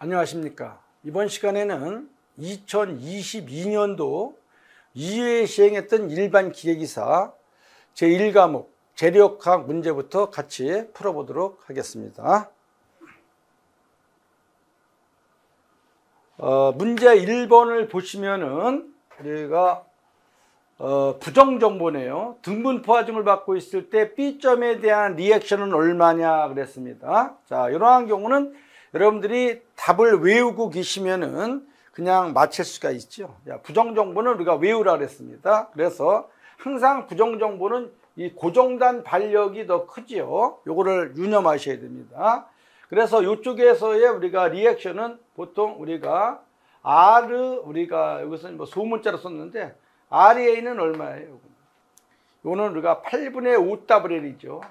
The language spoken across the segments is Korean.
안녕하십니까. 이번 시간에는 2022년도 2회에 시행했던 일반 기계기사 제1과목 재력학 문제부터 같이 풀어보도록 하겠습니다. 문제 1번을 보시면은 우리가 부정정보네요. 등분포 하중을 받고 있을 때 B점에 대한 리액션은 얼마냐 그랬습니다. 자, 이러한 경우는 여러분들이 답을 외우고 계시면은 그냥 맞힐 수가 있죠. 부정정보는 우리가 외우라 그랬습니다. 그래서 항상 부정정보는 이 고정단 반력이 더 크지요. 요거를 유념하셔야 됩니다. 그래서 이쪽에서의 우리가 리액션은 보통 우리가 우리가 여기서 뭐 소문자로 썼는데 REA는 얼마예요? 요거는 우리가 8분의 5WL이죠.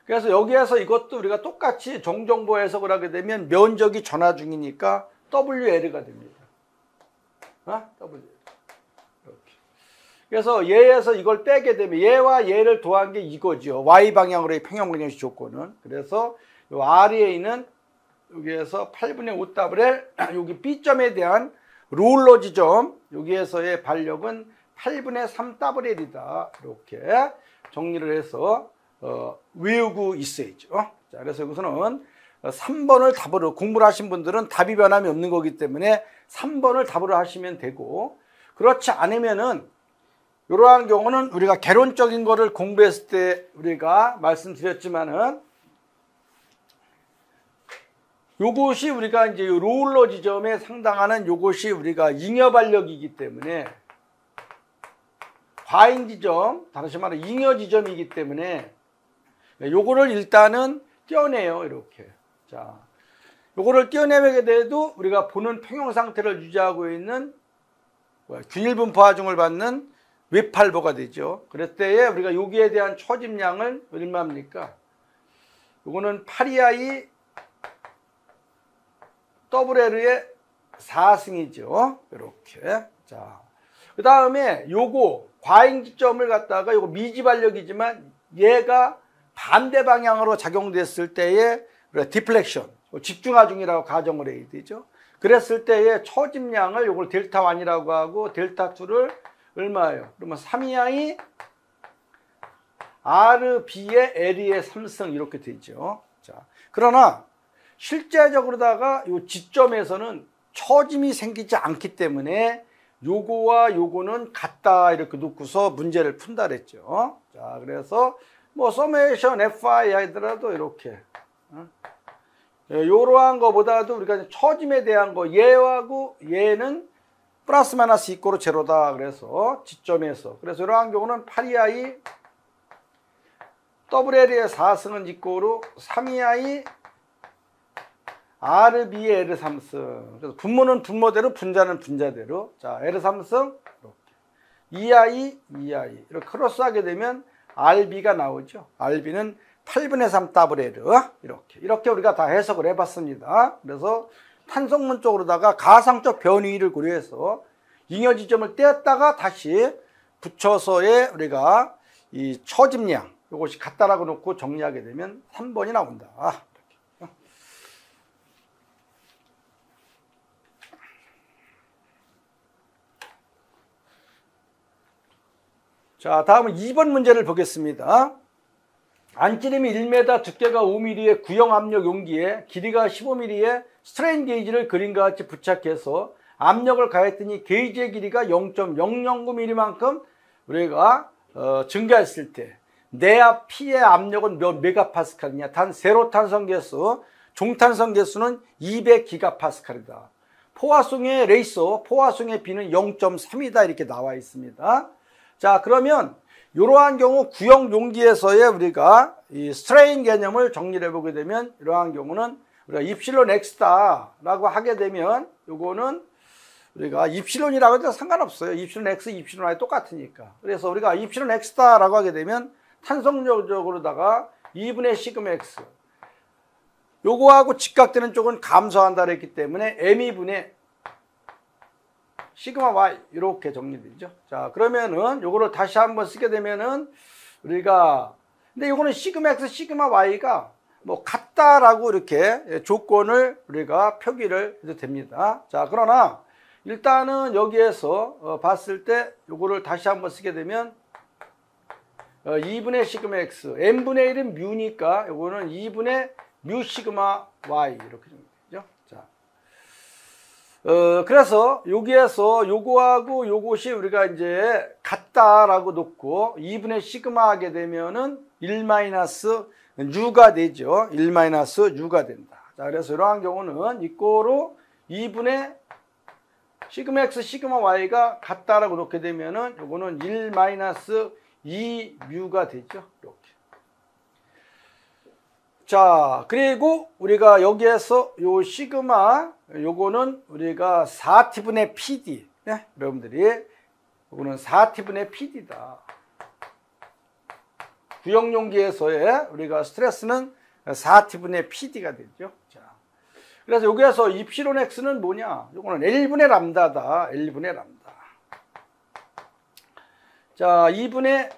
그래서 여기에서 이것도 우리가 똑같이 정정보 해석을 하게 되면 면적이 전화 중이니까 WL가 됩니다. WL. 이렇게. 그래서 얘에서 이걸 빼게 되면 얘와 얘를 더한 게 이거죠. Y 방향으로의 평형근역식 조건은. 그래서 요 REA는 여기에서 8분의 5WL, 여기 B점에 대한 롤러 지점, 여기에서의 반력은 8분의 3WL이다. 이렇게 정리를 해서 외우고 있어야죠. 자, 그래서 여기서는 3번을 답으로, 공부를 하신 분들은 답이 변함이 없는 거기 때문에 3번을 답으로 하시면 되고, 그렇지 않으면은 이러한 경우는 우리가 개론적인 거를 공부했을 때 우리가 말씀드렸지만은 요것이 우리가 이제 롤러 지점에 상당하는 요것이 우리가 잉여 반력이기 때문에 과잉 지점, 다시 말해 잉여 지점이기 때문에 요거를 일단은 떼어내요. 이렇게. 자, 요거를 떼어내게 돼도 우리가 보는 평형 상태를 유지하고 있는 균일 분포 하중을 받는 외팔보가 되죠. 그럴 때에 우리가 여기에 대한 초집량을 얼마입니까? 요거는 8EI WL의 4승이죠. 이렇게. 자, 그 다음에 요거 과잉 지점을 갖다가 요거 미지 반력이지만 얘가 반대 방향으로 작용됐을 때의 디플렉션, 집중하중이라고 가정을 해야 되죠. 그랬을 때의 초집량을 요걸 델타 1이라고 하고 델타 2를 얼마예요? 그러면 3EI RB의 L의 3승 이렇게 되죠. 자, 그러나 실제적으로다가 요 지점에서는 초짐이 생기지 않기 때문에 요거와 요거는 같다 이렇게 놓고서 문제를 푼다 그랬죠. 자, 그래서 뭐 서메이션 FI 하더라도 이렇게 요러한 거보다도 우리가 초짐에 대한 거 얘하고 얘는 플러스 마이너스 이꼬로 제로다. 그래서 지점에서 그래서 이러한 경우는 8EI WL의 4승은 이꼬로 3EI RB의 L 3승. 그래서 분모는 분모대로, 분자는 분자대로. 자, L 3승 이렇게. EI 이렇게 크로스하게 되면 RB가 나오죠. RB는 8분의 3 WL 이렇게 우리가 다 해석을 해봤습니다. 그래서 탄성문 쪽으로다가 가상적 변이를 고려해서 잉여 지점을 떼었다가 다시 붙여서의 우리가 이 초집량 이것이 같다라고 놓고 정리하게 되면 3번이 나온다. 자, 다음은 2번 문제를 보겠습니다. 안찌림이 1m, 두께가 5mm의 구형 압력 용기에 길이가 15mm의 스트레인 게이지를 그림과 같이 부착해서 압력을 가했더니 게이지의 길이가 0.009mm만큼 우리가 증가했을 때 내압 P의 압력은 몇 메가파스칼이냐? 단 세로 탄성 개수, 종탄성 개수는 200기가파스칼이다. 포화성의 레이서, 포화성의 B는 0.3이다 이렇게 나와 있습니다. 자, 그러면 이러한 경우 구형 용기에서의 우리가 이 스트레인 개념을 정리를 해보게 되면 이러한 경우는 우리가 입실론 X다라고 하게 되면 요거는 우리가 입실론이라고 해도 상관없어요. 입실론 X, 입실론 Y 똑같으니까. 그래서 우리가 입실론 X다라고 하게 되면 탄성적으로다가 2분의 시그마 X 요거하고 직각되는 쪽은 감소한다 그랬기 때문에 M2분의 시그마 Y 이렇게 정리되죠. 자, 그러면은 요거를 다시 한번 쓰게 되면은 우리가 근데 요거는 시그마 X, 시그마 Y가 뭐 같다라고 이렇게 조건을 우리가 표기를 해도 됩니다. 자, 그러나 일단은 여기에서 봤을 때 요거를 다시 한번 쓰게 되면 2분의 시그마 x, n분의 1은 뮤니까 요거는 2분의 뮤 시그마 y 이렇게 좀 되죠. 자, 그래서 여기에서 요거하고 요것이 우리가 이제 같다라고 놓고 2분의 시그마 하게 되면은 1 마이너스 u가 되죠. 1 마이너스 u가 된다. 자, 그래서 이러한 경우는 이거로 2분의 시그마 x, 시그마 y가 같다라고 놓게 되면은 요거는 1 마이너스 2 뮤가 되죠. 이렇게. 자, 그리고 우리가 여기에서 요 시그마 요거는 우리가 4t분의 pd. 네? 여러분들이 요거는 4t분의 pd다. 구형용기에서의 우리가 스트레스는 4t분의 pd가 되죠. 자, 그래서 여기에서 입실론 x는 뭐냐? 요거는 L분의 람다다. L분의 람다. 자, 2분의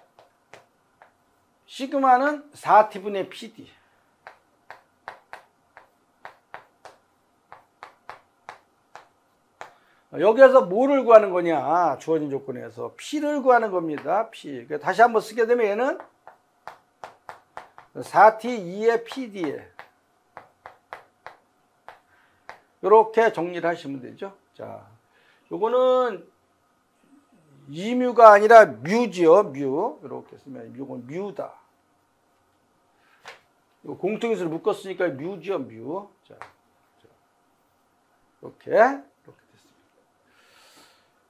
시그마는 4t분의 pd. 여기에서 뭐를 구하는 거냐? 주어진 조건에서 P를 구하는 겁니다. P. 다시 한번 쓰게 되면 얘는 4t2의 pd에 이렇게 정리를 하시면 되죠. 자, 요거는 2뮤가 아니라 뮤지요. 뮤. 이렇게 쓰면 요건 뮤다. 공통인수를 묶었으니까 뮤지요. 뮤. 자, 이렇게 됐습니다.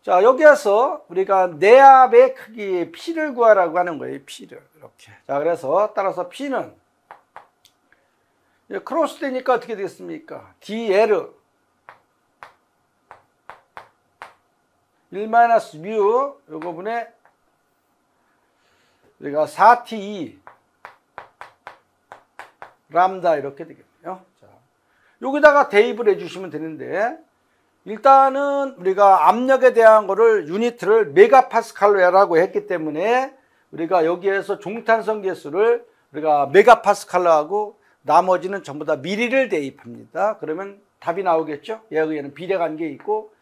자, 여기에서 우리가 내압의 크기 P를 구하라고 하는 거예요. P를. 이렇게. 자, 그래서 따라서 P는 크로스 되니까 어떻게 되겠습니까? dl 1-뮤 요거분에 우리가 4t2 람다 이렇게 되겠네요. 자, 여기다가 대입을 해주시면 되는데 일단은 우리가 압력에 대한 거를 유니트를 메가파스칼로라고 했기 때문에 우리가 여기에서 종탄성 계수를 우리가 메가파스칼로 하고 나머지는 전부 다 미리를 대입합니다. 그러면 답이 나오겠죠? 얘는 비례관계 있고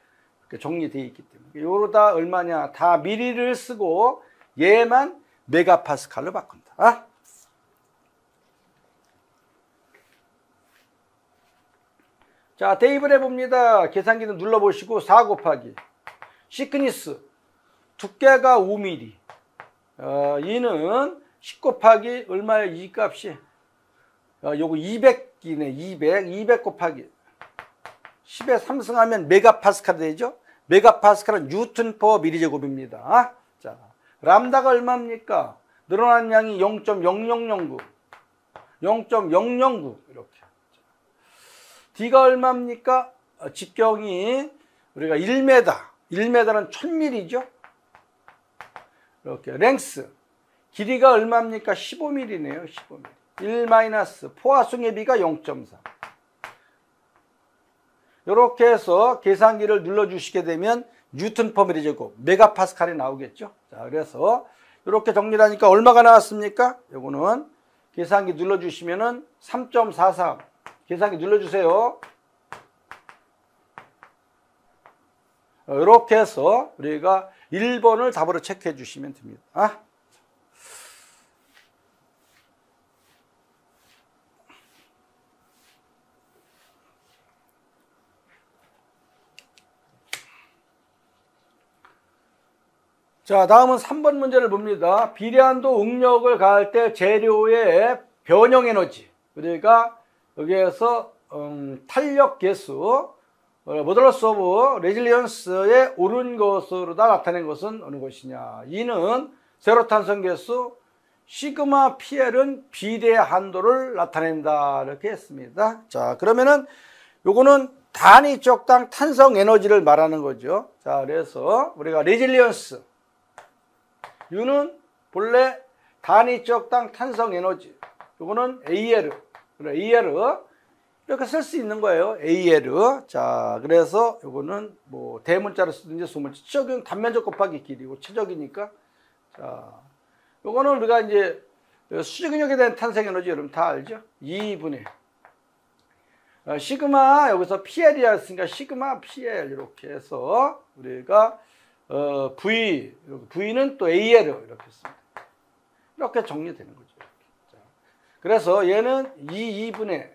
정리되어 있기 때문에. 요러다 얼마냐? 다 미리를 쓰고 얘만 메가파스칼로 바꾼다. 자, 대입을 해봅니다. 계산기는 눌러보시고 4 곱하기 시크니스 두께가 5mm 이는 10 곱하기 얼마예요? 이 값이 요거 200이네. 200 곱하기 10에 3승하면 메가파스칼 되죠. 메가파스칼은 뉴턴 퍼 미리제곱입니다. 자, 람다가 얼마입니까? 늘어난 양이 0.0009 이렇게. D가 얼마입니까? 직경이 우리가 1m 1m는 1000mm죠. 이렇게. 랭스 길이가 얼마입니까? 15mm네요. 15mm. 1 마이너스 포화성의 비가 0.3. 이렇게 해서 계산기를 눌러주시게 되면 뉴턴 퍼 미리제곱 메가파스칼이 나오겠죠. 자, 그래서 이렇게 정리를 하니까 얼마가 나왔습니까? 요거는 계산기 눌러주시면은 3.43. 계산기 눌러주세요. 이렇게 해서 우리가 1번을 답으로 체크해 주시면 됩니다. 자, 다음은 3번 문제를 봅니다. 비례한도 응력을 가할 때 재료의 변형 에너지. 우리가 여기에서 탄력 계수 모듈러스 오브 레질리언스에 오른 것으로 다 나타낸 것은 어느 것이냐. 이는 세로탄성 계수 시그마 PL은 비례 한도를 나타낸다. 이렇게 했습니다. 자, 그러면은 요거는 단위적당 탄성 에너지를 말하는 거죠. 자, 그래서 우리가 레질리언스 U는 본래 단위적당 탄성 에너지. 요거는 AL 이렇게 쓸 수 있는 거예요. AL. 자, 그래서 요거는 뭐 대문자로 쓰든지 소문자. 최적은 단면적 곱하기 길이고 최적이니까. 자, 요거는 우리가 이제 수직은역에 대한 탄성 에너지 여러분 다 알죠? 2분의 시그마 여기서 PL이었으니까 시그마 PL 이렇게 해서 우리가 V는 또 AL 이렇게 씁니다. 이렇게 정리되는 거죠. 이렇게. 자, 그래서 얘는 2분의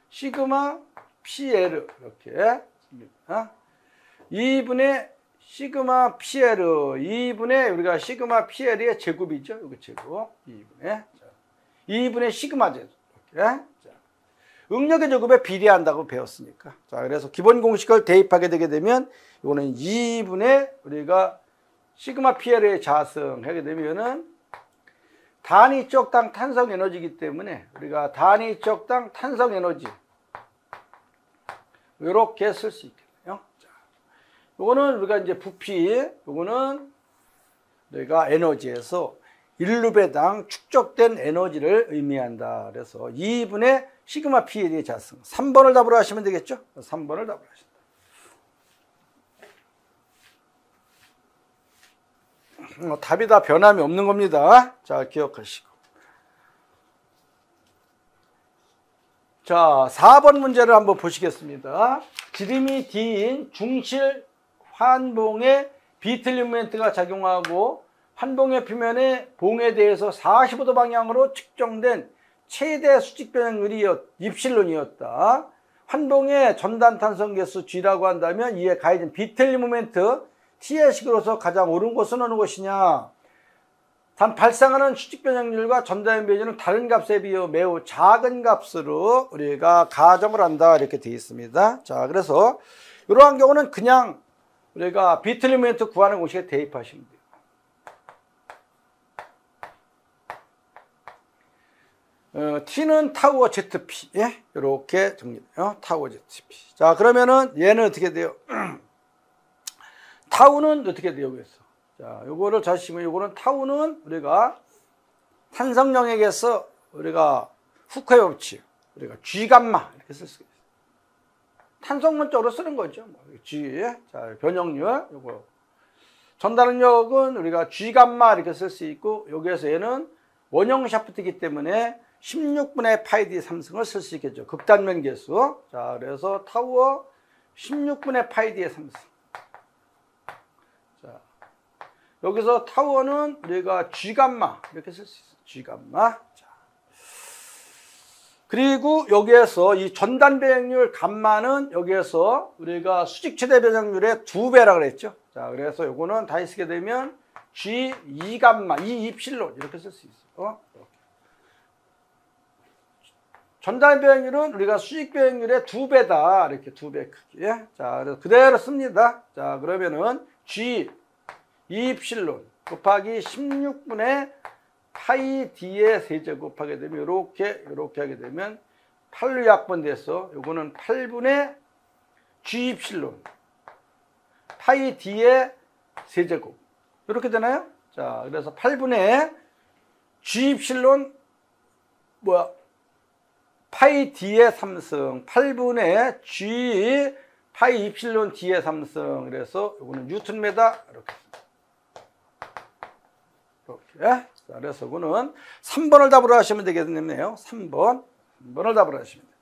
시그마 PL 이렇게 씁니다. 2분의 시그마 PL 2분의 우리가 시그마 PL의 제곱이죠. 이거 제곱 2분의 시그마 제곱 이렇게. 자, 응력의 제곱에 비례한다고 배웠으니까. 자, 그래서 기본 공식을 대입하게 되게 되면 이거는 2분의 우리가 시그마 PL의 자승 하게 되면은 단위적당 탄성 에너지이기 때문에 우리가 단위적당 탄성 에너지 이렇게 쓸 수 있겠네요. 자, 요거는 우리가 이제 부피, 요거는 우리가 에너지에서 1루배당 축적된 에너지를 의미한다. 그래서 2분의 시그마 PL의 자승. 3번을 답으로 하시면 되겠죠? 3번을 답으로 하신다. 답이 다 변함이 없는 겁니다. 자, 기억하시고. 자, 4번 문제를 한번 보시겠습니다. 지름이 D인 중실 환봉에 비틀림 모멘트가 작용하고 환봉의 표면의 봉에 대해서 45도 방향으로 측정된 최대 수직 변형률이 입실론이었다. 환봉의 전단 탄성 개수 G라고 한다면 이에 가해진 비틀림 모멘트 T의 식으로서 가장 옳은 것은 어느 것이냐? 단 발생하는 수직 변형률과 전단 변형률은 다른 값에 비해 매우 작은 값으로 우리가 가정을 한다 이렇게 되어 있습니다. 자, 그래서 이러한 경우는 그냥 우리가 비틀림 모멘트 구하는 공식에 대입하시면 돼요. T는 타우어 ZP 예? 이렇게 정리돼요. 타우어 ZP. 자, 그러면은 얘는 어떻게 돼요? 타우는 어떻게 돼요? 여기서. 자, 요거를 자시면 요거는 타우는 우리가 탄성 영역에서 우리가 후크의 법칙, 우리가 G 감마 이렇게 쓸 수 있어요. 탄성론적으로 쓰는 거죠. G. 자, 변형률 요거. 전달능력은 우리가 G 감마 이렇게 쓸 수 있고 여기에서 얘는 원형 샤프트이기 때문에 16분의 파이 D 3승을 쓸 수 있겠죠. 극단면 개수. 자, 그래서 타우어 16분의 파이 D의 3승. 자, 여기서 타우어는 우리가 G 감마 이렇게 쓸 수 있어요. G 감마. 자, 그리고 여기에서 이 전단 변형률 감마는 여기에서 우리가 수직 최대 변형률의 2배라 그랬죠. 자, 그래서 요거는 다시 쓰게 되면 G 2 감마, 2 입실론 이렇게 쓸 수 있어요. 전단 변형률은 우리가 수직 변형률의 2배다. 이렇게 2배 크기. 자, 그래서 그대로 씁니다. 자, 그러면은 G 2입실론 곱하기 16분의 파이 D의 세제곱 하게 되면 이렇게 하게 되면 8로 약분돼서 요거는 8분의 G 입실론 파이 D의 세제곱 이렇게 되나요? 자, 그래서 8분의 G 입실론 파이 D의 3승 8분의 G 파이 입실론 D의 3승 그래서 요거는 뉴턴메다 이렇게 자, 그래서 이거는 3번을 답으로 하시면 되겠네요. 3번을 답으로 하시면 돼요.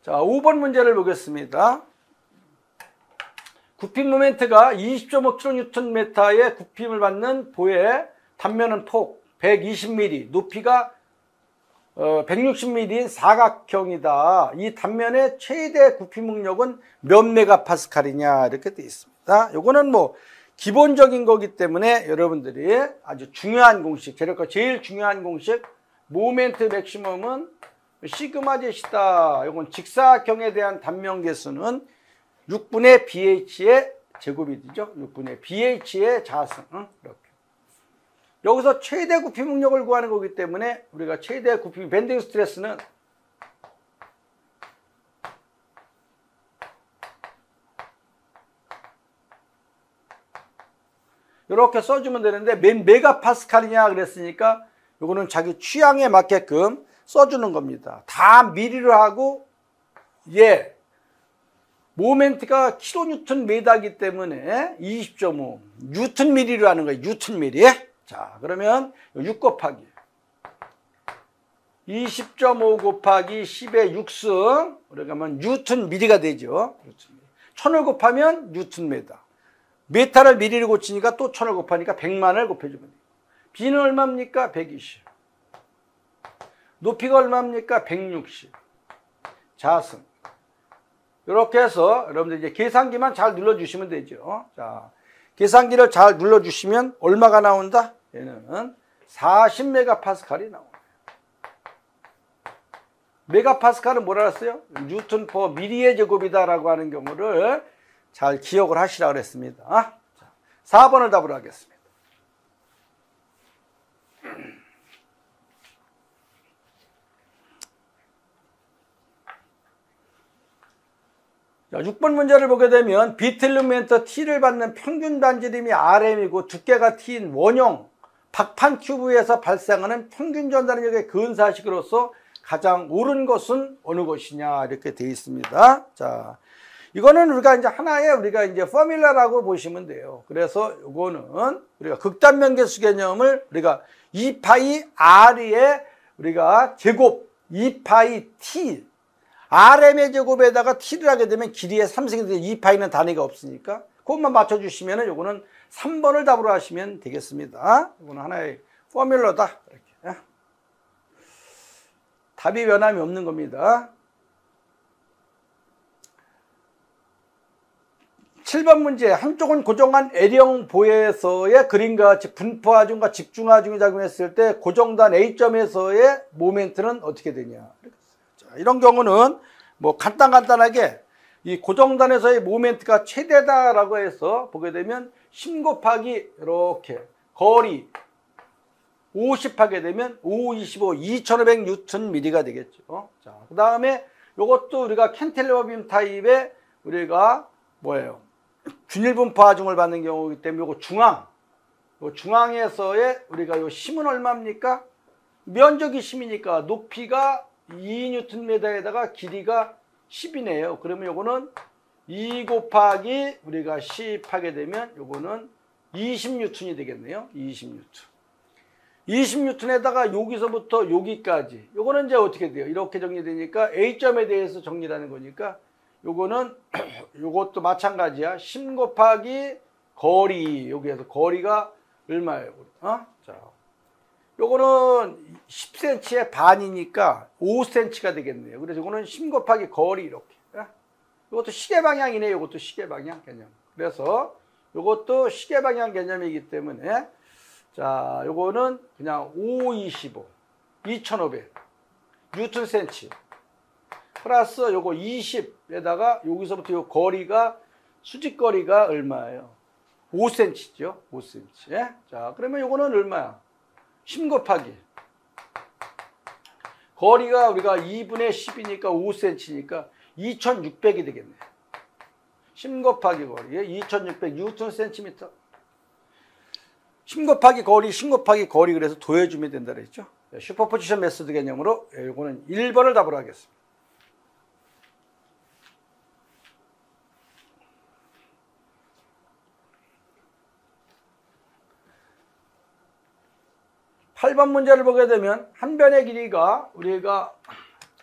자, 5번 문제를 보겠습니다. 굽힘 모멘트가 20.5kNm의 굽힘을 받는 보의 단면은 폭 120mm, 높이가 160mm인 사각형이다. 이 단면의 최대 굽힘 응력은 몇 메가파스칼이냐 이렇게 되어 있습니다. 요거는 뭐 기본적인 거기 때문에 여러분들이 아주 중요한 공식, 제일 중요한 공식 모멘트 맥시멈은 시그마 젯이다. 요건 직사각형에 대한 단면 개수는 6분의 BH의 제곱이 되죠. 6분의 BH의 자승. 이렇게. 여기서 최대 굽힘 응력을 구하는 거기 때문에 우리가 최대 굽힘 밴딩 스트레스는 이렇게 써주면 되는데 몇 메가파스칼이냐 그랬으니까 요거는 자기 취향에 맞게끔 써주는 겁니다. 다 미리로 하고 모멘트가 킬로뉴턴/메다이기 때문에 20.5 뉴턴 미리로 하는 거예요. 뉴턴 미리. 자, 그러면 6 곱하기 20.5 곱하기 10의 6승 우리가 하면 뉴턴 미리가 되죠. 1000을 곱하면 뉴턴 메다. 메타를 미리를 고치니까 또 1000을 곱하니까 100만을 곱해주면 돼요. B는 얼마입니까? 120. 높이가 얼마입니까? 160. 자승. 이렇게 해서 여러분들 이제 계산기만 잘 눌러주시면 되죠. 자, 계산기를 잘 눌러주시면 얼마가 나온다? 얘는 40메가파스칼이 나옵니다. 메가파스칼은 뭐라 했어요? 뉴턴 퍼 미리의 제곱이다라고 하는 경우를 잘 기억을 하시라고 그랬습니다. 자, 4번을 답으로 하겠습니다. 자, 6번 문제를 보게 되면 비틀륨멘터 T를 받는 평균 반지름이 RM이고 두께가 T인 원형 박판 큐브에서 발생하는 평균 전달력의 근사식으로서 가장 옳은 것은 어느 것이냐 이렇게 되어 있습니다. 자, 이거는 우리가 이제 하나의 우리가 이제 포뮬러라고 보시면 돼요. 그래서 이거는 우리가 극단면계수 개념을 우리가 2파이 R의 우리가 제곱 2파이 T RM의 제곱에다가 T를 하게 되면 길이의 3승이 되죠. 2파이는 단위가 없으니까 그것만 맞춰주시면 요거는 3번을 답으로 하시면 되겠습니다. 이거는 하나의 포뮬러다. 이렇게. 답이 변함이 없는 겁니다. 7번 문제. 한쪽은 고정한 L형 보에서의 그림과 같이 분포하중과 집중하중이 작용했을 때 고정단 A점에서의 모멘트는 어떻게 되냐. 자, 이런 경우는 뭐 간단하게 이 고정단에서의 모멘트가 최대다라고 해서 보게 되면 10 곱하기 이렇게 거리 50 하게 되면 5, 25, 2500 뉴턴 미리가 되겠죠. 자, 그 다음에 이것도 우리가 캔틸리버 빔 타입의 우리가 뭐예요? 균일 분포 하중을 받는 경우이기 때문에 요거 중앙에서의 우리가 요 힘은 얼마입니까? 면적이 10이니까 높이가 2Nm에다가 길이가 10이네요. 그러면 요거는 2 곱하기 우리가 10 하게 되면 요거는 20N이 되겠네요. 20N. 20N에다가 여기서부터 여기까지 요거는 이제 어떻게 돼요? 이렇게 정리되니까 A점에 대해서 정리하는 거니까 요거는 요것도 마찬가지야. 10 곱하기 거리 여기에서 거리가 얼마예요? 자, 요거는 10cm의 반이니까 5cm가 되겠네요. 그래서 요거는 10 곱하기 거리 이렇게. 요것도 시계 방향이네요. 요것도 시계 방향 개념. 그래서 요것도 시계 방향 개념이기 때문에 자, 요거는 그냥 5, 25, 2500 뉴턴 센치 플러스 요거 20에다가 여기서부터 요 거리가 수직거리가 얼마예요? 5cm죠. 5cm. 자, 그러면 요거는 얼마야? 10 곱하기 거리가 우리가 2분의 10이니까 5cm니까 2600이 되겠네. 10 곱하기 거리에 2600 뉴턴 센티미터. 10 곱하기 거리, 10 곱하기 거리 그래서 더해주면 된다 그랬죠. 슈퍼포지션 메소드 개념으로 이거는 1번을 답으로 하겠습니다. 8번 문제를 보게 되면 한 변의 길이가 우리가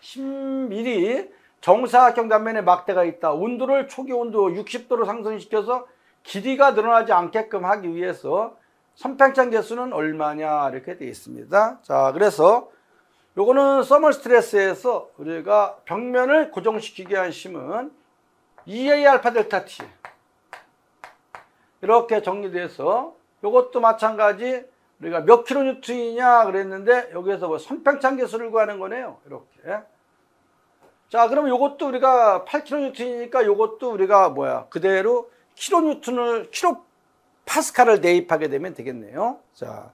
10mm 정사각형 단면에 막대가 있다. 온도를 초기 온도 60도로 상승시켜서 길이가 늘어나지 않게끔 하기 위해서 선팽창 개수는 얼마냐 이렇게 되어 있습니다. 자, 그래서 요거는 서멀 스트레스에서 우리가 벽면을 고정시키게 한 힘은 EA 알파 델타 T 이렇게 정리돼서 요것도 마찬가지 우리가 몇 킬로뉴턴이냐 그랬는데 여기에서 뭐 선팽창 개수를 구하는 거네요. 이렇게. 자, 그러면 요것도 우리가 8킬로뉴턴이니까 요것도 우리가 뭐야 그대로 킬로파스칼을 대입하게 되면 되겠네요. 자,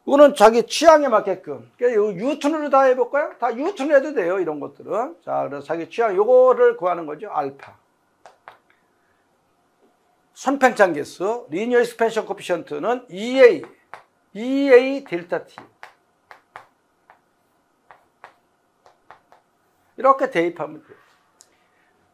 이거는 자기 취향에 맞게끔 뉴턴으로 다 해볼까요? 다 뉴턴으로 해도 돼요. 이런 것들은. 자, 그래서 자기 취향 요거를 구하는 거죠. 알파. 선팽창 개수 리니어 익스펜션 코피션트는 EA 델타 T 이렇게 대입하면 돼요.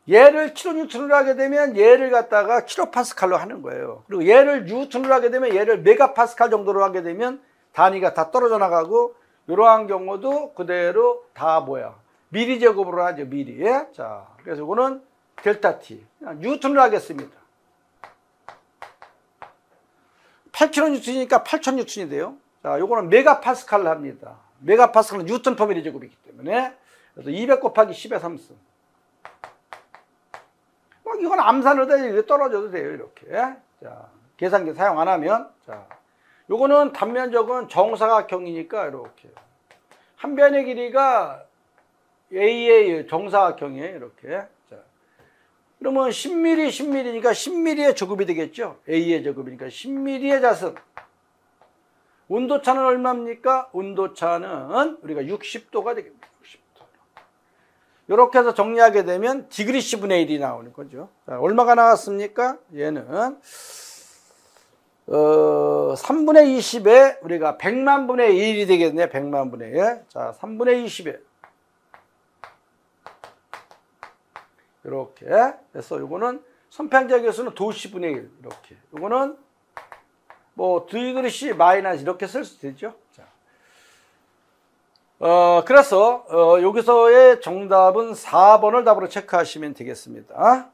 얘를 킬로뉴턴으로 하게 되면 얘를 갖다가 킬로파스칼로 하는 거예요. 그리고 얘를 뉴턴으로 하게 되면 얘를 메가파스칼 정도로 하게 되면 단위가 다 떨어져 나가고, 이러한 경우도 그대로 다 뭐야? 미리 제곱으로 하죠, 미리. 자, 그래서 이거는 델타 T. 뉴턴으로 하겠습니다. 8kN이니까 8000N이 돼요. 자, 요거는 메가파스칼로 합니다. 메가파스칼은 뉴턴 퍼 미리 제곱이기 때문에. 그래서 200 곱하기 10의 3승. 이건 암산으로 이렇게 떨어져도 돼요, 이렇게. 자, 계산기 사용 안 하면. 자, 요거는 단면적은 정사각형이니까 이렇게. 한 변의 길이가 A의 정사각형이에요, 이렇게. 자, 그러면 10mm, 10mm니까 10mm의 제곱이 되겠죠. A의 제곱이니까 10mm의 자승. 온도차는 얼마입니까? 온도차는 우리가 60도가 되겠습니다. 60도. 이렇게 해서 정리하게 되면 디그리 C분의 1이 나오는 거죠. 자, 얼마가 나왔습니까? 얘는 3분의 20에 우리가 100만 분의 1이 되겠네요. 100만 분의 1. 자, 3분의 20에 이렇게 해서 요거는 선평자 개수는 도시분의 1 이렇게. 요거는 뭐 디그리 C 마이너스 이렇게 쓸 수 되죠. 자. 그래서 여기서의 정답은 4번을 답으로 체크하시면 되겠습니다.